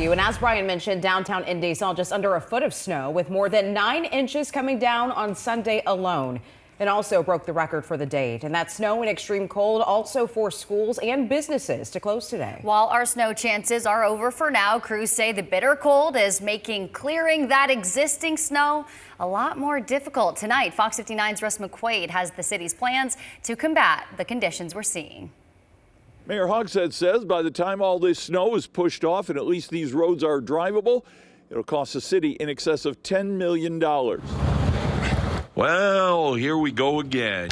And as Brian mentioned, downtown Indy saw just under a foot of snow, with more than 9 inches coming down on Sunday alone. It also broke the record for the date, and that snow and extreme cold also forced schools and businesses to close today. While our snow chances are over for now, crews say the bitter cold is making clearing that existing snow a lot more difficult. Tonight, Fox 59's Russ McQuaid has the city's plans to combat the conditions we're seeing. Mayor Hogshead says by the time all this snow is pushed off and at least these roads are drivable, it'll cost the city in excess of $10 million. Well, here we go again.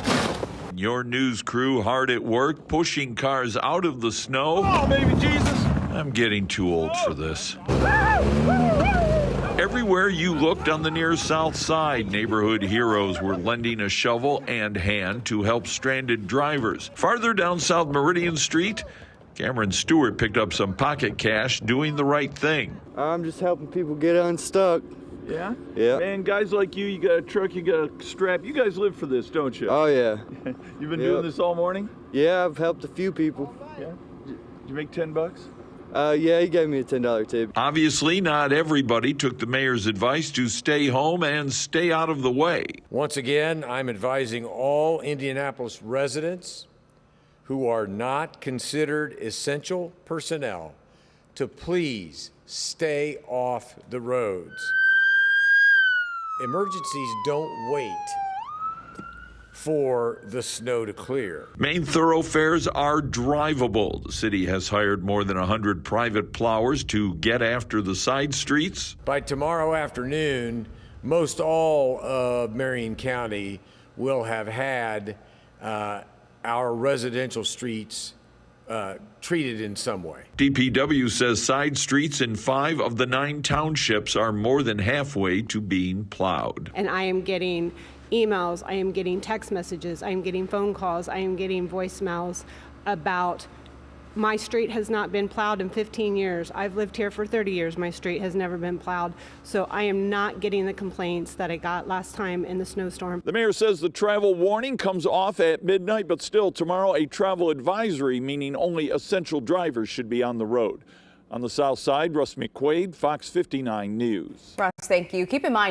Your news crew hard at work, pushing cars out of the snow. Oh, baby Jesus! I'm getting too old for this. Everywhere you looked on the near south side, neighborhood heroes were lending a shovel and hand to help stranded drivers. Farther down South Meridian Street, Cameron Stewart picked up some pocket cash doing the right thing. I'm just helping people get unstuck. Yeah? Yeah. Man, guys like you, you got a truck, you got a strap. You guys live for this, don't you? Oh, yeah. You've been doing this all morning? Yeah, I've helped a few people. Yeah. Did you make $10? Yeah, he gave me a $10 tip. Obviously, not everybody took the mayor's advice to stay home and stay out of the way. Once again, I'm advising all Indianapolis residents who are not considered essential personnel to please stay off the roads. Emergencies don't wait for the snow to clear. Main thoroughfares are drivable. The city has hired more than 100 private plowers to get after the side streets. By tomorrow afternoon, most all of Marion County will have had our residential streets treated in some way. DPW says side streets in 5 of the 9 townships are more than halfway to being plowed. And I am getting emails, I am getting text messages, I am getting phone calls, I am getting voicemails about my street has not been plowed in 15 years. I've lived here for 30 years. My street has never been plowed. So I am not getting the complaints that I got last time in the snowstorm. The mayor says the travel warning comes off at midnight, but still tomorrow a travel advisory, meaning only essential drivers should be on the road. On the south side, Russ McQuaid, Fox 59 News. Russ, thank you. Keep in mind,